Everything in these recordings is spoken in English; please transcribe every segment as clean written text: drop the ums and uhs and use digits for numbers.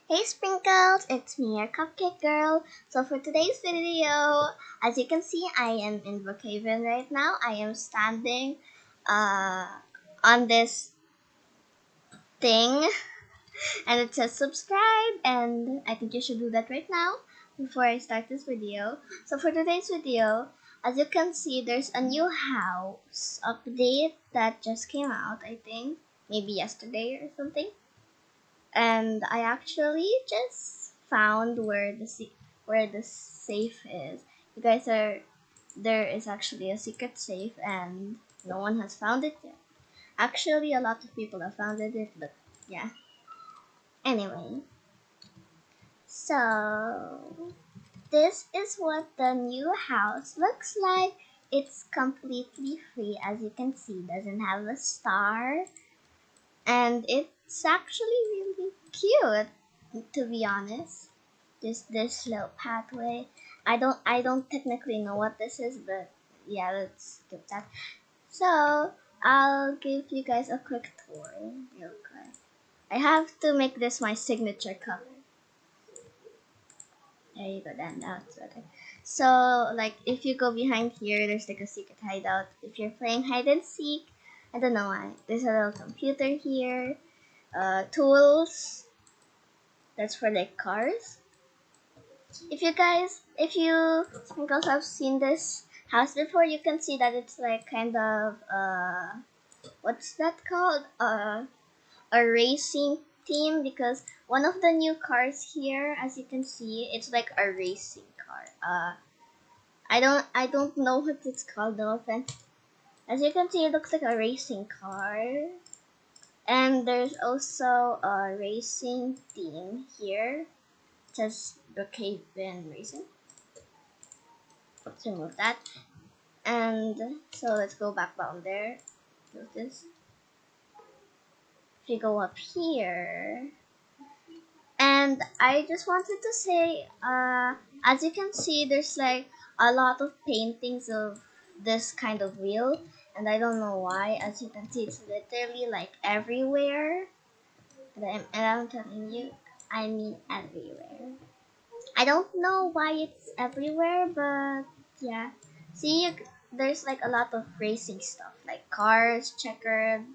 Hey Sprinkles, it's me, your cupcake girl. So for today's video, as you can see, I am in Brookaven right now. I am standing uh, on this thing and it says subscribe, and I think you should do that right now before I start this video. So for today's video, as you can see, there's a new house update that just came out, I think, maybe yesterday or something. And I actually just found where the safe is. You guys are there is actually a secret safe, and no one has found it yet. Actually, a lot of people have found it, but yeah. Anyway, so this is what the new house looks like. It's completely free, as you can see. Doesn't have a star, and it's actually really cute, to be honest. This little pathway. I don't technically know what this is, but yeah, let's skip that. So I'll give you guys a quick tour real quick. I have to make this my signature color. There you go, then that's okay. So like if you go behind here, there's like a secret hideout. If you're playing hide and seek, I don't know why. There's a little computer here. Tools. That's for like cars. If you Sprinkles have seen this house before, you can see that it's like kind of what's that called? A racing team, because one of the new cars here, as you can see, it's like a racing car. I don't know what it's called, no offense. As you can see, it looks like a racing car. And there's also a racing team here. It says Brookaven Racing. Let's remove that. And so let's go back down there. Notice. If you go up here, and I just wanted to say, as you can see, there's like a lot of paintings of this kind of wheel, and I don't know why. As you can see, it's literally like everywhere, and I'm telling you, I mean everywhere. I don't know why it's everywhere, but yeah. See, there's like a lot of racing stuff, like cars, checkered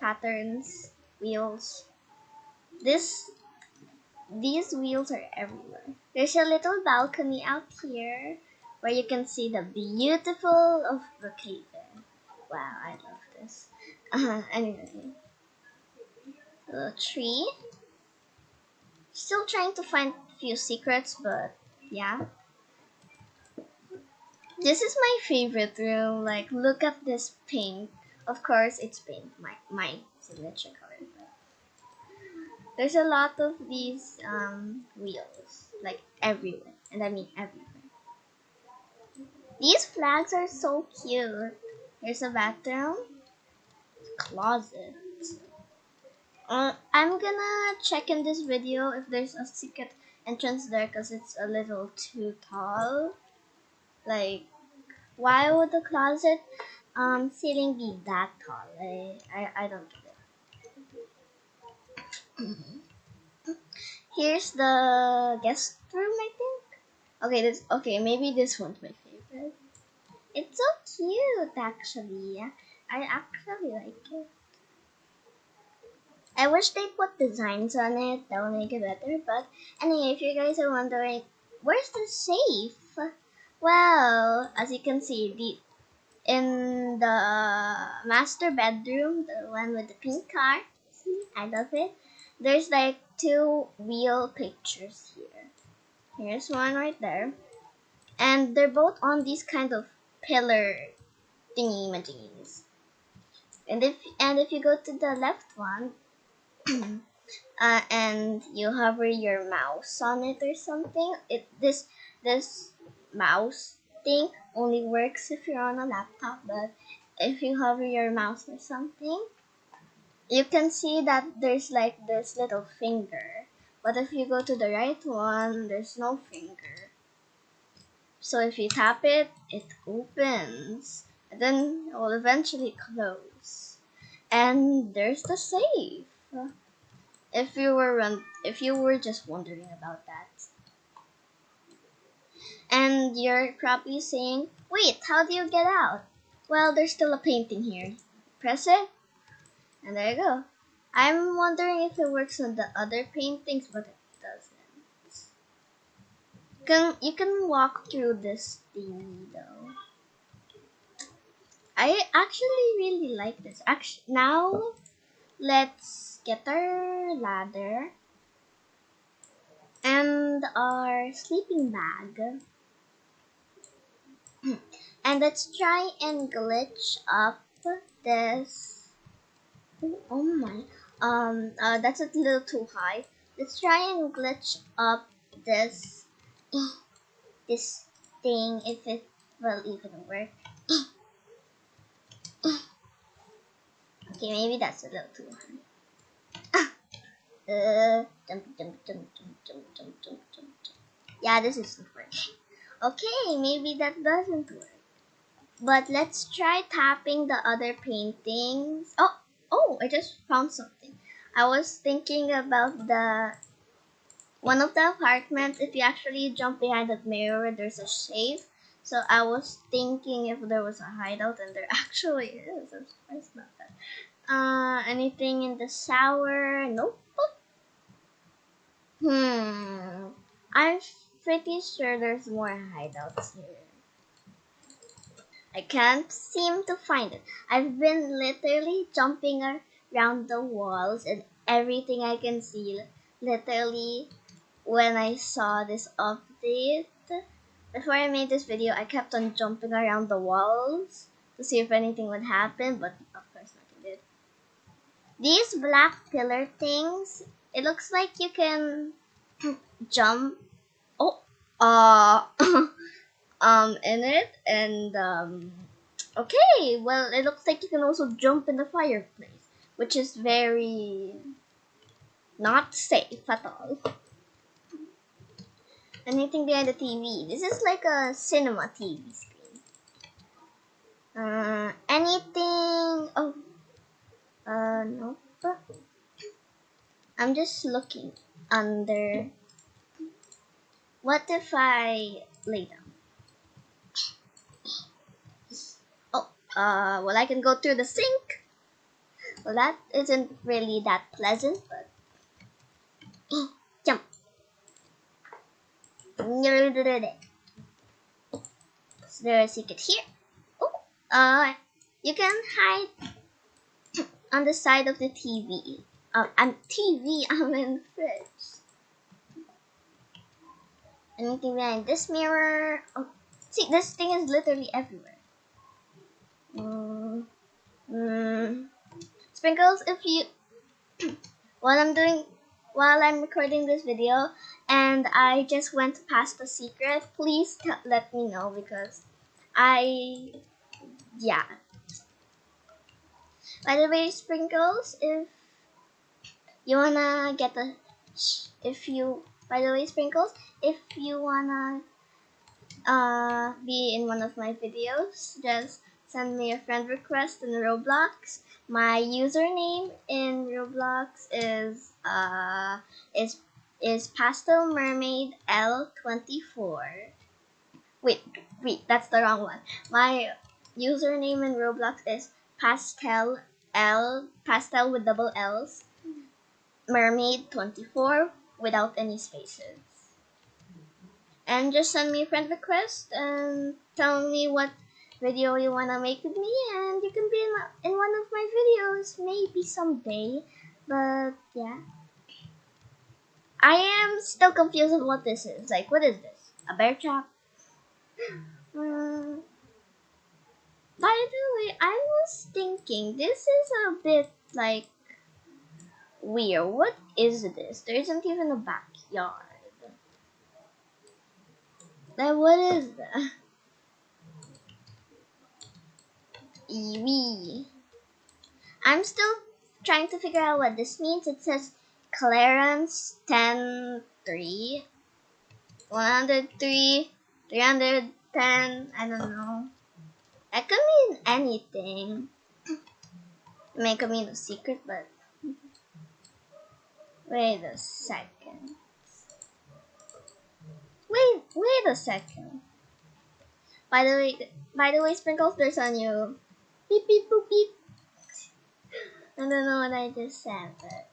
patterns, wheels. This These wheels are everywhere. There's a little balcony out here where you can see the beautiful of Brookhaven. Wow, I love this. Anyway, a little tree. Still trying to find a few secrets, but yeah. This is my favorite room. Like, look at this pink. Of course, it's pink. My signature color. There's a lot of these wheels, like everywhere, and I mean everywhere. These flags are so cute. Here's a bathroom, closet. I'm gonna check in this video if there's a secret entrance there, because it's a little too tall. Like, why would the closet ceiling be that tall? I don't get it. Here's the guest room, I think. Okay, maybe this one's my favorite. It's so cute, actually. I actually like it. I wish they put designs on it. That would make it better. But anyway, if you guys are wondering, where's the safe? Well, as you can see, in the master bedroom, the one with the pink car. See, I love it. There's like two wheel pictures here. Here's one right there, and they're both on these kind of pillar thingy majiggies. And if you go to the left one, and you hover your mouse on it or something, this mouse thing only works if you're on a laptop. But if you hover your mouse or something, you can see that there's like this little finger. But if you go to the right one, there's no finger. So if you tap it, it opens. And then it will eventually close. And there's the safe. if you were just wondering about that. And you're probably saying, wait, how do you get out? Well, there's still a painting here. Press it, and there you go. I'm wondering if it works on the other paintings, but it doesn't. You can walk through this thingy though. I actually really like this. Actually, now let's get our ladder and our sleeping bag. And let's try and glitch up this. Oh my. That's a little too high. Let's try and glitch up this this thing if it will even work. Okay, maybe that's a little too high. Jump. Yeah, this isn't working. Okay, maybe that doesn't work. But let's try tapping the other paintings. Oh, I just found something. I was thinking about the one of the apartments. If you actually jump behind that mirror, there's a safe. So I was thinking if there was a hideout, and there actually is. It's not that. Anything in the shower? Nope. I'm pretty sure there's more hideouts here. I can't seem to find it. I've been literally jumping around the walls and everything I can see. Literally, when I saw this update, before I made this video, I kept on jumping around the walls to see if anything would happen, but of course nothing did. These black pillar things, it looks like you can jump. Oh, in it, and okay, well, it looks like you can also jump in the fireplace, which is very not safe at all. Anything behind the TV? This is like a cinema TV screen. Anything? Oh, nope. I'm just looking under. What if I lay down? Oh, well, I can go through the sink. Well, that isn't really that pleasant, but jump. Is there a secret here? Oh, you can hide on the side of the TV. I'm TV. I'm in the fridge. Anything behind this mirror? Oh, see, this thing is literally everywhere. Sprinkles, if you while I'm recording this video and I just went past the secret, please let me know because yeah. By the way, Sprinkles, if you wanna get the by the way, Sprinkles, if you wanna be in one of my videos, just send me a friend request in Roblox. My username in Roblox is Pastel Mermaid L24. Wait, that's the wrong one. My username in Roblox is Pastel with double L's, Mermaid 24 without any spaces. And just send me a friend request and tell me what video you wanna make with me, and you can be in one of my videos maybe someday. But yeah, I am still confused on what this is. Like, what is this? A bear trap? By the way, I was thinking this is a bit like weird. What is this? There isn't even a backyard. Like, what is that? Eevee. I'm still trying to figure out what this means. It says clearance 10-3, 103, 310. I don't know. That could mean anything. It may could mean a secret, but Wait a second. Wait a second. By the way, Sprinkles, there's a new beep beep boop beep. I don't know what I just said, but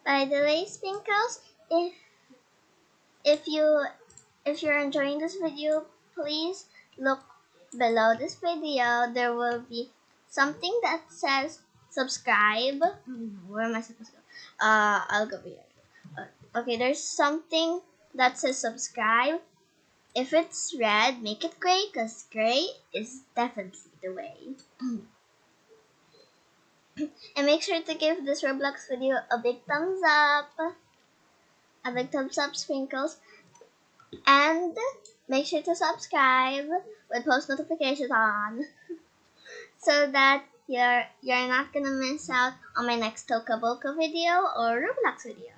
by the way, Sprinkles, if you if you're enjoying this video, please look below this video. There will be something that says subscribe. Where am I supposed to go? I'll go here. Okay, there's something that says subscribe. If it's red, make it gray, because gray is definitely the way. And make sure to give this Roblox video a big thumbs up. A big thumbs up, Sprinkles. And make sure to subscribe with post notifications on so that you're not gonna miss out on my next Toka Boka video or Roblox video.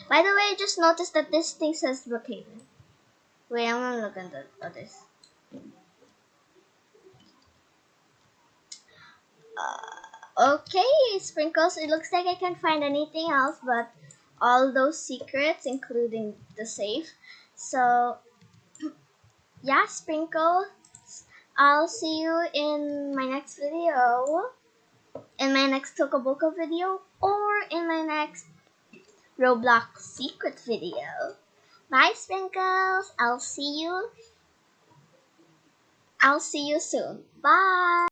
By the way, I just noticed that this thing says brookaven. Wait, I'm gonna look at this. Okay, Sprinkles, it looks like I can't find anything else but all those secrets, including the safe. So, yeah, Sprinkles, I'll see you in my next video, in my next Tokaboka video, or in my next Roblox secret video. Bye, Sprinkles. I'll see you soon. Bye.